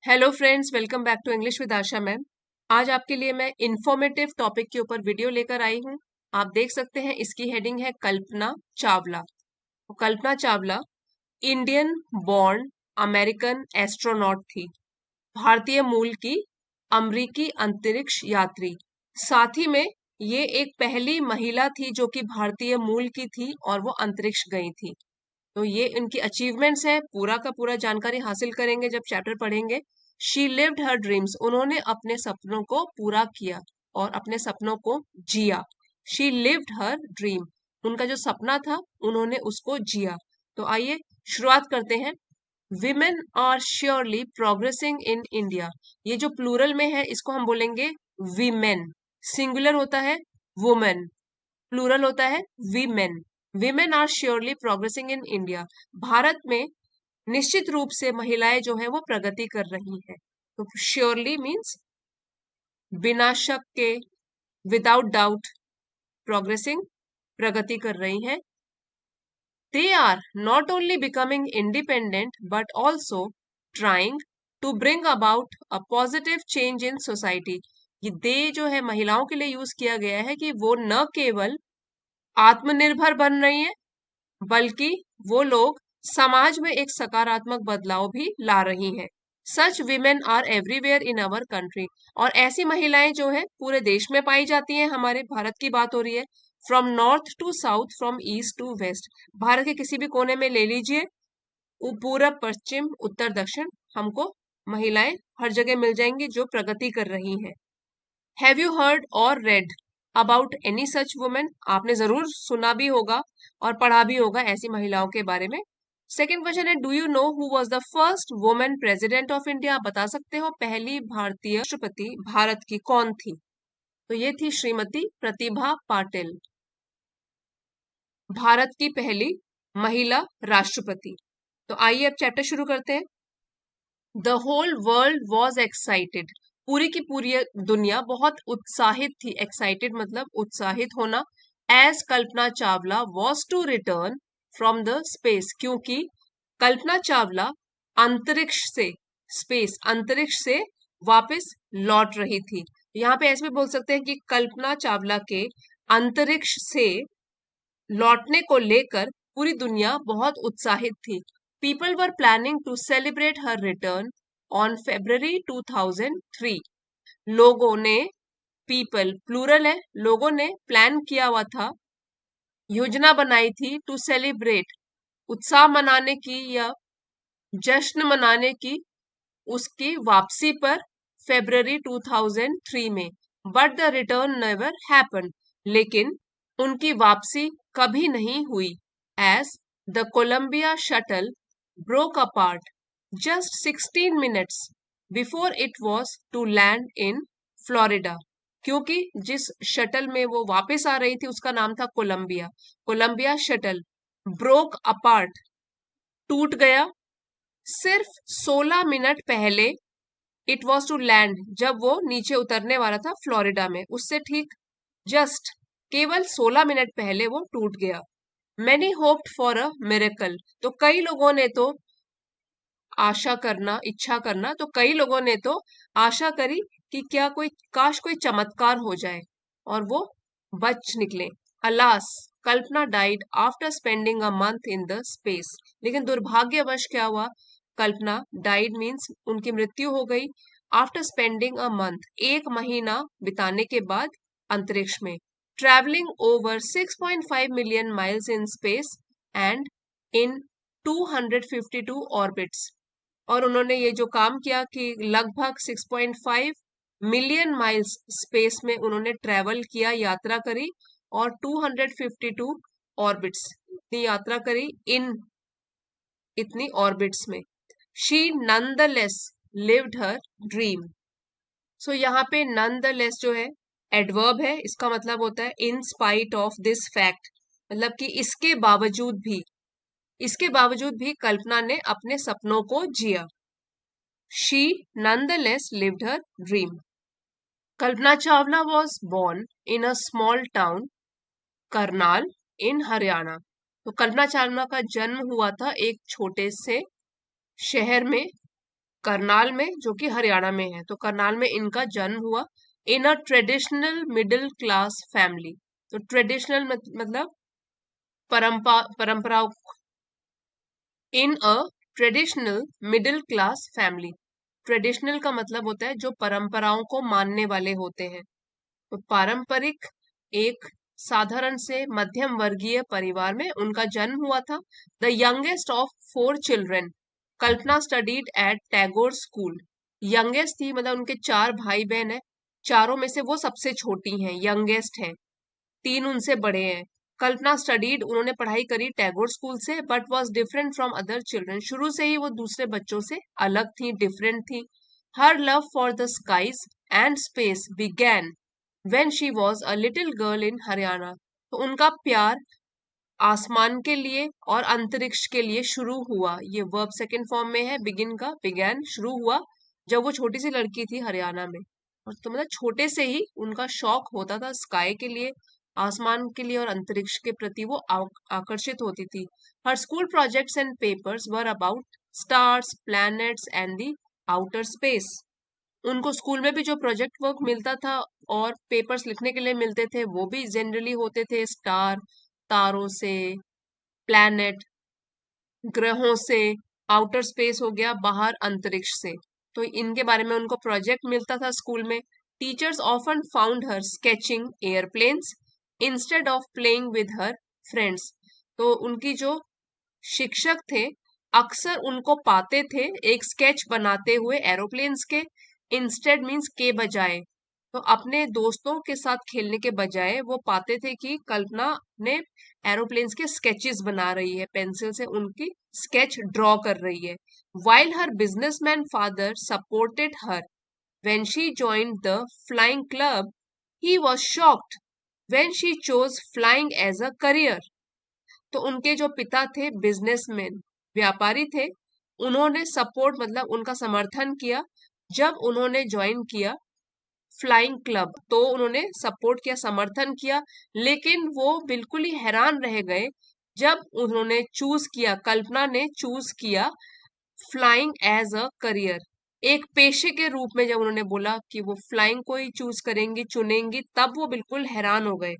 Hello friends, welcome back to English with Asha ma'am. आज आपके लिए मैं इंफॉर्मेटिव टॉपिक के ऊपर वीडियो लेकर आई हूँ। आप देख सकते हैं, इसकी हेडिंग है कल्पना चावला। तो Kalpana Chawla Indian born American astronaut थी, भारतीय मूल की अमरीकी अंतरिक्ष यात्री। साथ ही में ये एक पहली महिला थी जो कि भारतीय मूल की थी और वो अंतरिक्ष गई थी। तो ये इनकी अचीवमेंट्स है, पूरा का पूरा जानकारी हासिल करेंगे जब चैप्टर पढ़ेंगे। शी लिव्ड हर ड्रीम्स, उन्होंने अपने सपनों को पूरा किया और अपने सपनों को जिया। शी लिव्ड हर ड्रीम, उनका जो सपना था उन्होंने उसको जिया। तो आइए शुरुआत करते हैं। Women are surely progressing in India, ये जो प्लूरल में है इसको हम बोलेंगे वीमेन। सिंगुलर होता है वुमेन, प्लूरल होता है women. Women are surely progressing in India, Bharat में निश्चित रूप से महिलाएं जो है वो प्रगति कर रही हैं। तो श्योरली मीन्स बिना शक के, विदाउट डाउट, प्रोग्रेसिंग प्रगति कर रही हैं। They are not only becoming independent but also trying to bring about a positive change in society. ये दे जो है महिलाओं के लिए यूज किया गया है कि वो न केवल आत्मनिर्भर बन रही हैं बल्कि वो लोग समाज में एक सकारात्मक बदलाव भी ला रही हैं। Such women are everywhere in our country, और ऐसी महिलाएं जो है पूरे देश में पाई जाती हैं। हमारे भारत की बात हो रही है। From north to south, from east to west, Bharat के किसी भी कोने में ले लीजिए, पूरब पश्चिम उत्तर दक्षिण, हमको महिलाएं हर जगह मिल जाएंगी जो प्रगति कर रही हैं। हैव यू हर्ड और read about any such women, आपने जरूर सुना भी होगा और पढ़ा भी होगा ऐसी महिलाओं के बारे में। सेकेंड क्वेश्चन है, do you know who was the first women president of India, आप बता सकते हो पहली भारतीय राष्ट्रपति भारत की कौन थी? तो ये थी श्रीमती प्रतिभा पाटिल, भारत की पहली महिला राष्ट्रपति। तो आइए अब चैप्टर शुरू करते हैं। The whole world was excited, पूरी की पूरी दुनिया बहुत उत्साहित थी। एक्साइटेड मतलब उत्साहित होना। As Kalpana Chawla was to return from the space, क्योंकि कल्पना चावला अंतरिक्ष से, स्पेस अंतरिक्ष से वापस लौट रही थी। यहाँ पे ऐसे भी बोल सकते हैं कि कल्पना चावला के अंतरिक्ष से लौटने को लेकर पूरी दुनिया बहुत उत्साहित थी। People were planning to celebrate her return on February 2003, लोगों ने, पीपल प्लूरल है, लोगों ने प्लान किया हुआ था, योजना बनाई थी, टू सेलिब्रेट उत्साह मनाने की या जश्न मनाने की उसकी वापसी पर February 2003 में। But the return never happen, लेकिन उनकी वापसी कभी नहीं हुई। As the Columbia shuttle broke apart just 16 minutes before it was to land in Florida, क्योंकि जिस शटल में वो वापस आ रही थी उसका नाम था Columbia. Columbia shuttle broke apart, टूट गया, सिर्फ 16 मिनट पहले। इट वॉज टू लैंड, जब वो नीचे उतरने वाला था फ्लोरिडा में, उससे ठीक जस्ट केवल 16 मिनट पहले वो टूट गया। Many hoped for a miracle, तो कई लोगों ने तो आशा करना, इच्छा करना, तो कई लोगों ने तो आशा करी कि क्या कोई, काश कोई चमत्कार हो जाए और वो बच निकले। Alas Kalpana died after spending a month in the space, लेकिन दुर्भाग्यवश क्या हुआ, कल्पना डाइड मीन्स उनकी मृत्यु हो गई। आफ्टर स्पेंडिंग अ मंथ, एक महीना बिताने के बाद अंतरिक्ष में। Travelling over 6.5 million miles in space and in 252 orbits, और उन्होंने ये जो काम किया कि लगभग 6.5 मिलियन माइल्स स्पेस में उन्होंने ट्रेवल किया, यात्रा करी, और 252 ऑर्बिट्स, इतनी यात्रा करी इन इतनी ऑर्बिट्स में। She nonetheless lived her dream, so यहाँ पे नॉनदलेस जो है एडवर्ब है, इसका मतलब होता है in spite of this fact, मतलब कि इसके बावजूद भी कल्पना ने अपने सपनों को जिया। She nonetheless lived her dream. Kalpana Chawla was born in a small town, Karnal in Haryana. तो कल्पना चावला का जन्म हुआ था एक छोटे से शहर में, करनाल में, जो कि हरियाणा में है। तो करनाल में इनका जन्म हुआ in a traditional middle class family. तो ट्रेडिशनल मतलब परंपराओं, in a traditional middle class family. Traditional का मतलब होता है जो परंपराओं को मानने वाले होते हैं। तो पारंपरिक एक साधारण से मध्यम वर्गीय परिवार में उनका जन्म हुआ था। The youngest of 4 children, Kalpana studied at Tagore school. Youngest थी मतलब उनके 4 भाई बहन है, चारों में से वो सबसे छोटी हैं, यंगेस्ट है, 3 उनसे बड़े हैं। कल्पना स्टडीड, उन्होंने पढ़ाई करी टैगोर स्कूल से, but was different from other children. शुरू से ही वो दूसरे बच्चों से अलग थी, डिफरेंट थी। Her love for the skies and space began when she was a little girl in Haryana. तो उनका प्यार आसमान के लिए और अंतरिक्ष के लिए शुरू हुआ। ये वर्ब सेकंड फॉर्म में है, बिगिन का, बिगैन शुरू हुआ जब वो छोटी सी लड़की थी हरियाणा में। और तो मतलब छोटे से ही उनका शौक होता था स्काई के लिए, आसमान के लिए और अंतरिक्ष के प्रति वो आकर्षित होती थी। Her school projects and papers were about stars, planets and the outer space. उनको स्कूल में भी जो प्रोजेक्ट वर्क मिलता था और पेपर्स लिखने के लिए मिलते थे, वो भी जनरली होते थे स्टार, तारों से, प्लैनेट, ग्रहों से, आउटर स्पेस हो गया बाहर अंतरिक्ष से। तो इनके बारे में उनको प्रोजेक्ट मिलता था स्कूल में। Teachers often found her sketching airplanes instead of playing with her friends. तो उनकी जो शिक्षक थे अक्सर उनको पाते थे एक स्केच बनाते हुए एरोप्लेन्स के, इंस्टेड मीन्स के बजाय। तो अपने दोस्तों के साथ खेलने के बजाय वो पाते थे कि कल्पना ने एरोप्लेन्स के स्केचेस बना रही है, पेंसिल से उनकी स्केच ड्रॉ कर रही है। While her businessman father supported her when she joined the flying club, he was shocked when she chose flying as a career. तो उनके जो पिता थे बिजनेसमैन, व्यापारी थे, उन्होंने सपोर्ट मतलब उनका समर्थन किया जब उन्होंने ज्वाइन किया फ्लाइंग क्लब। तो उन्होंने सपोर्ट किया, समर्थन किया, लेकिन वो बिल्कुल ही हैरान रह गए जब उन्होंने चूज किया, कल्पना ने चूज किया फ्लाइंग एज अ करियर, एक पेशे के रूप में। जब उन्होंने बोला कि वो फ्लाइंग को ही चूज करेंगी, चुनेंगी, तब वो बिल्कुल हैरान हो गए।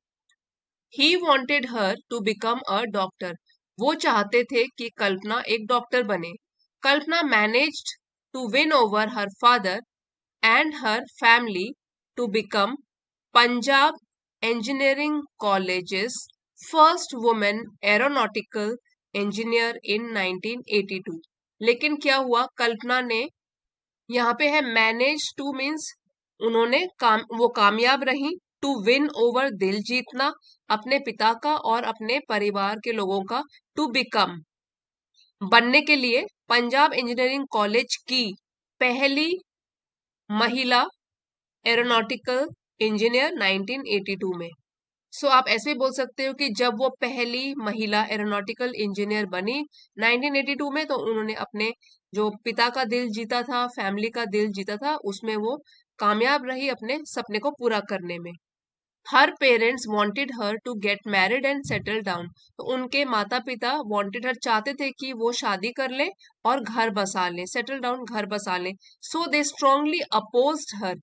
He wanted her to become a doctor, वो चाहते थे कि कल्पना एक डॉक्टर बने। Kalpana managed to win over her father and her family to become Punjab Engineering College's first woman aeronautical engineer in 1982। लेकिन क्या हुआ, कल्पना ने, यहाँ पे है मैनेज टू मीन्स उन्होंने वो कामयाब रही, टू विन ओवर दिल जीतना अपने पिता का और अपने परिवार के लोगों का, टू बिकम बनने के लिए पंजाब इंजीनियरिंग कॉलेज की पहली महिला एरोनॉटिकल इंजीनियर 1982 में। सो आप ऐसे भी बोल सकते हो कि जब वो पहली महिला एरोनॉटिकल इंजीनियर बनी 1982 में, तो उन्होंने अपने जो पिता का दिल जीता था, फैमिली का दिल जीता था, उसमें वो कामयाब रही अपने सपने को पूरा करने में। Her parents wanted her to get married and settle down. तो उनके माता पिता वांटेड हर, चाहते थे कि वो शादी कर ले और घर बसा ले, सेटल डाउन, घर बसा ले। So they strongly opposed her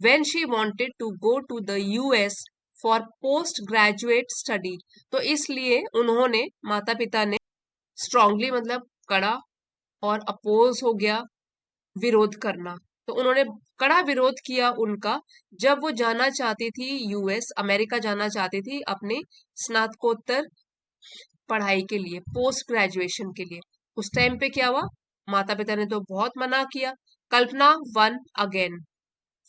when she wanted to go to the US for post graduate study. तो इसलिए उन्होंने, माता पिता ने, स्ट्रांगली मतलब कड़ा, और अपोज हो गया विरोध करना। तो उन्होंने कड़ा विरोध किया उनका जब वो जाना चाहती थी यूएस, अमेरिका जाना चाहती थी अपने स्नातकोत्तर पढ़ाई के लिए, पोस्ट ग्रेजुएशन के लिए। उस टाइम पे क्या हुआ, माता पिता ने तो बहुत मना किया। कल्पना वन अगेन,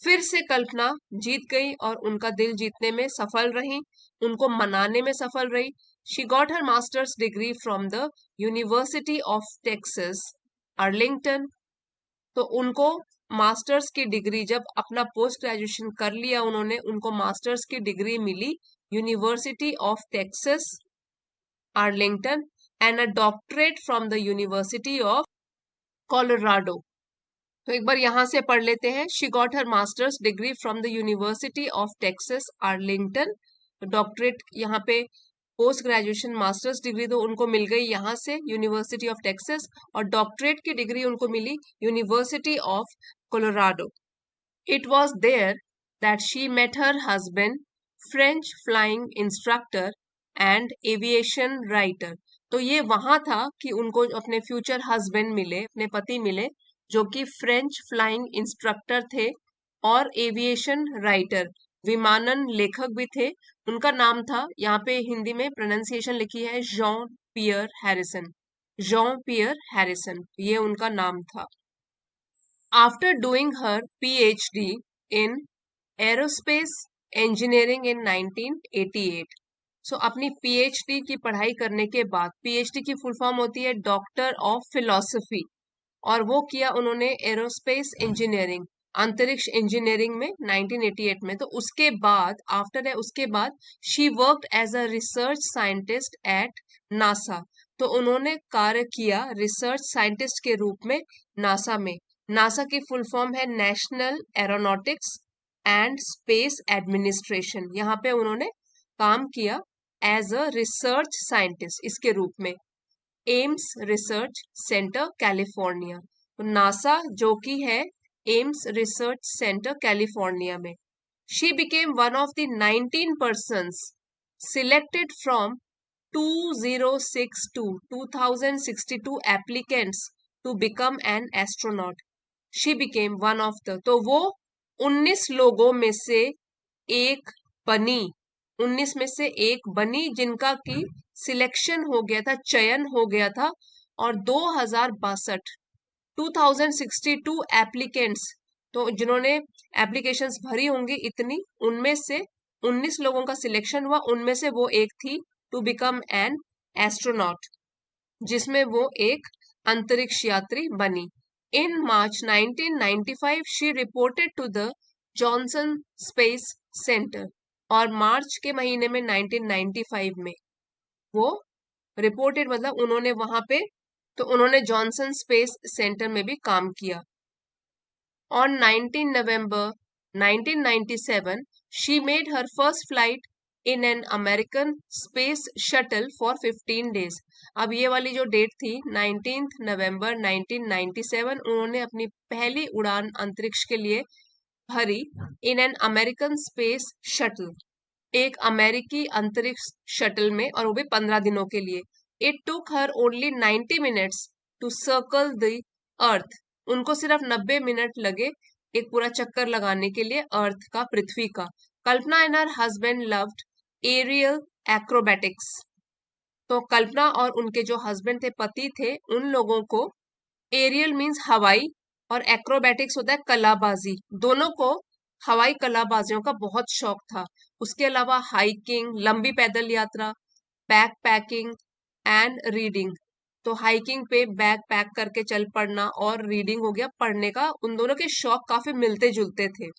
फिर से कल्पना जीत गई और उनका दिल जीतने में सफल रही, उनको मनाने में सफल रही। She got her masters degree from the university of Texas Arlington. तो उनको मास्टर्स की डिग्री, जब अपना पोस्ट ग्रेजुएशन कर लिया उन्होंने, उनको मास्टर्स की डिग्री मिली university of Texas Arlington and a doctorate from the university of Colorado. तो एक बार यहां से पढ़ लेते हैं। She got her masters degree from the university of Texas Arlington. Doctorate यहाँ पे पोस्ट ग्रेजुएशन मास्टर्स डिग्री तो उनको मिल गई यहाँ से यूनिवर्सिटी ऑफ टेक्सास, और डॉक्टरेट की डिग्री उनको मिली university of Colorado. It was there that she met her husband, French flying instructor and aviation writer. तो ये वहां था कि उनको अपने फ्यूचर हस्बैंड मिले, अपने पति मिले, जो कि फ्रेंच फ्लाइंग इंस्ट्रक्टर थे और एविएशन राइटर, विमानन लेखक भी थे। उनका नाम था, यहाँ पे हिंदी में प्रोनाउंसिएशन लिखी है, जॉन पियर हैरिसन। जॉन पियर हैरिसन, ये उनका नाम था। After doing her PhD in aerospace engineering in 1988, सो अपनी PhD की पढ़ाई करने के बाद, PhD की फुल फॉर्म होती है डॉक्टर ऑफ फिलोसफी, और वो किया उन्होंने एरोस्पेस इंजीनियरिंग, अंतरिक्ष इंजीनियरिंग में 1988 में। तो उसके बाद, आफ्टर है, उसके बाद she worked as a research scientist at NASA. तो उन्होंने कार्य किया रिसर्च साइंटिस्ट के रूप में नासा में। नासा की फुल फॉर्म है national aeronautics and space administration. यहाँ पे उन्होंने काम किया एज अ रिसर्च साइंटिस्ट इसके रूप में। एम्स रिसर्च सेंटर कैलिफोर्निया, तो नासा जो कि है एम्स रिसर्च सेंटर कैलिफोर्निया में। She became one of the 19 persons selected from 2062 applicants to become an astronaut. She became one of the, तो वो 19 लोगों में से एक बनी, 19 में से एक बनी जिनका की सिलेक्शन हो गया था, चयन हो गया था। और 2062 एप्लीकेंट्स, तो जिन्होंने एप्लीकेशंस भरी होंगी इतनी, उनमें से 19 लोगों का सिलेक्शन हुआ, उनमें से वो एक थी टू बिकम एन एस्ट्रोनॉट, जिसमें वो एक अंतरिक्ष यात्री बनी। In March 1995 she reported to the Johnson space center, और मार्च के महीने में 1995 में वो रिपोर्टेड, मतलब उन्होंने वहां पे, तो उन्होंने जॉनसन स्पेस सेंटर में भी काम किया। On 19 November 1997 she made her first flight in an American space shuttle for 15 days। अब ये वाली जो डेट थी 19 नवंबर 1997, उन्होंने अपनी पहली उड़ान अंतरिक्ष के लिए भरी in an American space shuttle, एक अमेरिकी अंतरिक्ष शटल में, और वो भी 15 दिनों के लिए। It took her only 90 minutes to circle the earth. उनको सिर्फ 90 मिनट लगे एक पूरा चक्कर लगाने के लिए अर्थ का, पृथ्वी का। Kalpana and her husband loved aerial acrobatics. तो कल्पना और उनके जो हस्बैंड थे, पति थे, उन लोगों को एरियल मीन्स हवाई, और एक्रोबैटिक्स होता है कलाबाजी। दोनों को हवाई कलाबाजियों का बहुत शौक था। उसके अलावा हाइकिंग, लंबी पैदल यात्रा, बैक पैकिंग एंड रीडिंग। तो हाइकिंग पे बैग पैक करके चल पड़ना, और रीडिंग हो गया, पढ़ने का। उन दोनों के शौक काफी मिलते जुलते थे।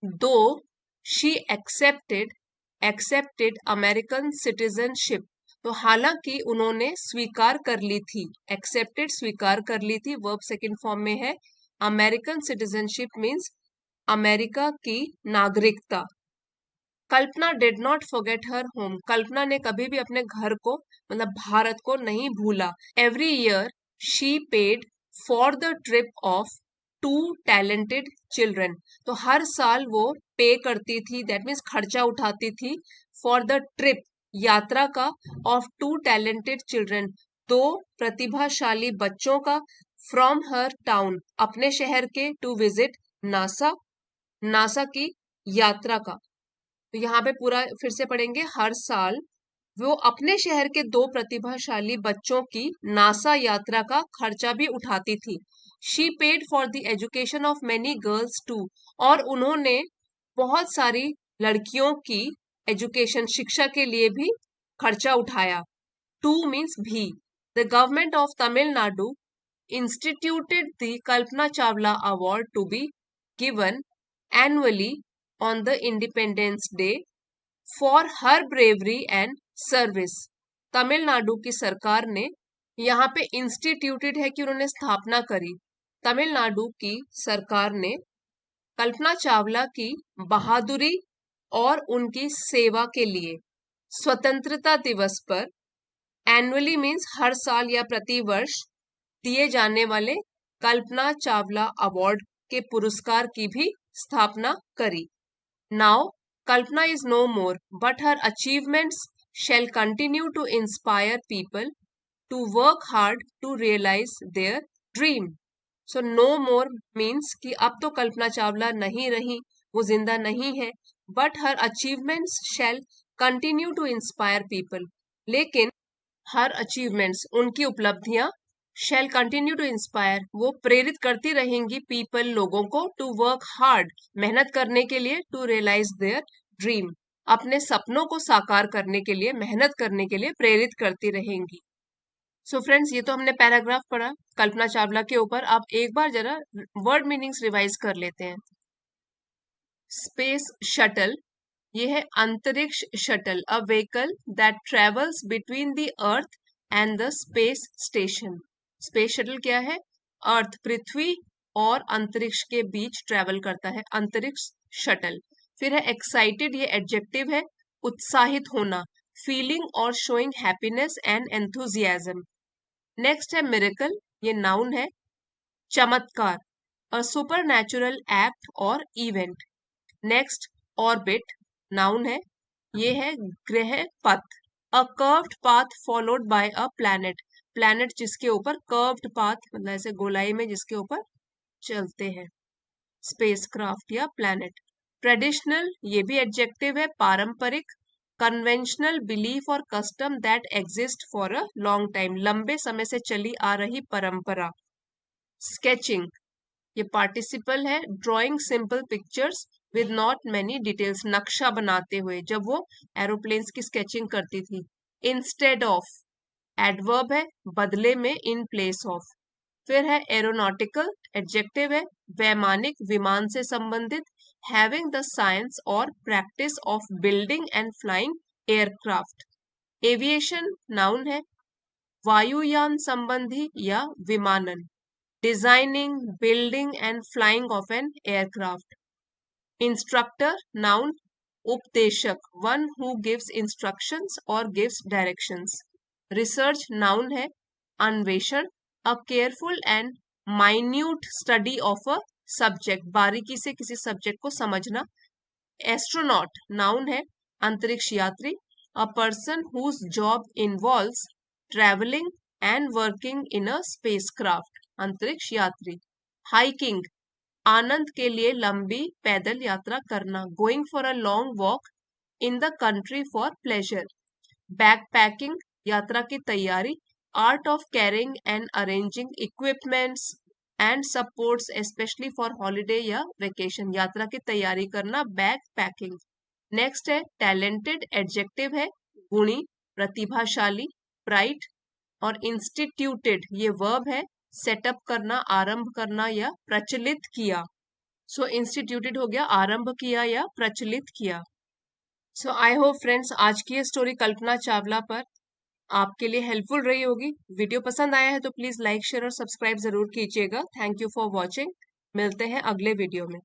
दो शी एक्सेप्टेड अमेरिकन सिटीजनशिप, तो हालांकि उन्होंने स्वीकार कर ली थी, एक्सेप्टेड स्वीकार कर ली थी, वर्ब सेकंड फॉर्म में है। अमेरिकन सिटीजनशिप मींस अमेरिका की नागरिकता। Kalpana did not forget her home, Kalpana ने कभी भी अपने घर को, मतलब भारत को नहीं भूला। Every year she paid for the trip of 2 talented children, तो हर साल वो पे करती थी, दैट मीन्स खर्चा उठाती थी, फॉर द ट्रिप, यात्रा का, ऑफ 2 talented चिल्ड्रन, 2 प्रतिभाशाली बच्चों का, फ्रॉम हर टाउन, अपने शहर के, टू विजिट नासा, नासा की यात्रा का। तो यहाँ पे पूरा फिर से पढ़ेंगे। हर साल वो अपने शहर के 2 प्रतिभाशाली बच्चों की नासा यात्रा का खर्चा भी उठाती थी। She paid for the education of many girls too, और उन्होंने बहुत सारी लड़कियों की एजुकेशन, शिक्षा के लिए भी खर्चा उठाया। टू मीन्स भी। The government of Tamil Nadu instituted the Kalpana Chawla Award to be given annually on the Independence Day for her bravery and service। Tamil Nadu की सरकार ने, यहाँ पे इंस्टीट्यूटेड है कि उन्होंने स्थापना करी, तमिलनाडु की सरकार ने कल्पना चावला की बहादुरी और उनकी सेवा के लिए, स्वतंत्रता दिवस पर, एनुअली मीन्स हर साल या प्रति वर्ष दिए जाने वाले कल्पना चावला अवार्ड के पुरस्कार की भी स्थापना करी। Now Kalpana is no more, but her achievements shall continue to inspire people to work hard to realize their dream. So no more means कि अब तो कल्पना चावला नहीं रही, वो जिंदा नहीं है, but her achievements shall continue to inspire people. लेकिन हर अचीवमेंट्स, उनकी उपलब्धियां shall continue to inspire, वो प्रेरित करती रहेंगी people, लोगों को, to work hard, मेहनत करने के लिए, to realize their dream, अपने सपनों को साकार करने के लिए, मेहनत करने के लिए प्रेरित करती रहेंगी। सो फ्रेंड्स, ये तो हमने पैराग्राफ पढ़ा कल्पना चावला के ऊपर। अब एक बार जरा वर्ड मीनिंग्स रिवाइज कर लेते हैं। स्पेस शटल, ये है अंतरिक्ष shuttle, a vehicle that travels between the earth and the space station. Space shuttle क्या है? अर्थ, पृथ्वी और अंतरिक्ष के बीच ट्रेवल करता है, अंतरिक्ष शटल। फिर है एक्साइटेड, ये एडजेक्टिव है, उत्साहित होना, फीलिंग और showing happiness and enthusiasm. Next है मिरेकल, ये नाउन है, चमत्कार, अ सुपरनैचुरल एक्ट और इवेंट। नेक्स्ट ऑर्बिट, नाउन है, ये है ग्रह पथ, a curved path followed by a planet, planet जिसके ऊपर कर्व्ड पाथ, मतलब ऐसे गोलाई में जिसके ऊपर चलते हैं, स्पेसक्राफ्ट या प्लैनेट। ट्रेडिशनल, ये भी एडजेक्टिव है, पारंपरिक, कन्वेंशनल बिलीफ और custom that exist for a long time, लंबे समय से चली आ रही परंपरा। स्केचिंग, ये पार्टिसिपल है, drawing simple pictures with not many details, नक्शा बनाते हुए, जब वो एरोप्लेन्स की स्केचिंग करती थी। इंस्टेड ऑफ, एडवर्ब है, बदले में, इन प्लेस ऑफ। फिर है एरोनॉटिकल, एडजेक्टिव है, वैमानिक, विमान से संबंधित, हैविंग द साइंस और practice of building and flying aircraft. Aviation, noun है, वायुयान संबंधी या विमानन, designing, building and flying of an aircraft. Instructor, noun, उपदेशक, वन हु गिव्स इंस्ट्रक्शंस और गिव्स डायरेक्शंस। रिसर्च, नाउन है, अन्वेषण, अ careful and minute study of a subject, बारीकी से किसी सब्जेक्ट को समझना। एस्ट्रोनॉट, नाउन है, अंतरिक्ष यात्री, a person whose job involves travelling and working in a spacecraft, अंतरिक्ष यात्री। हाइकिंग, आनंद के लिए लंबी पैदल यात्रा करना, going for a long walk in the country for pleasure. Backpacking, यात्रा की तैयारी, art of carrying and arranging equipments and supports specially for holiday या वेकेशन, यात्रा की तैयारी करना, बैग पैकिंग। नेक्स्ट है टैलेंटेड, एडजेक्टिव है, गुणी, प्रतिभाशाली, ब्राइट। और इंस्टीट्यूटेड, ये वर्ब है, सेटअप करना, आरंभ करना या प्रचलित किया। सो इंस्टीट्यूटेड हो गया आरंभ किया या प्रचलित किया। सो आई होप फ्रेंड्स, आज की ये स्टोरी कल्पना चावला पर आपके लिए हेल्पफुल रही होगी। वीडियो पसंद आया है तो प्लीज लाइक, शेयर और सब्सक्राइब जरूर कीजिएगा। Thank you for watching. मिलते हैं अगले वीडियो में।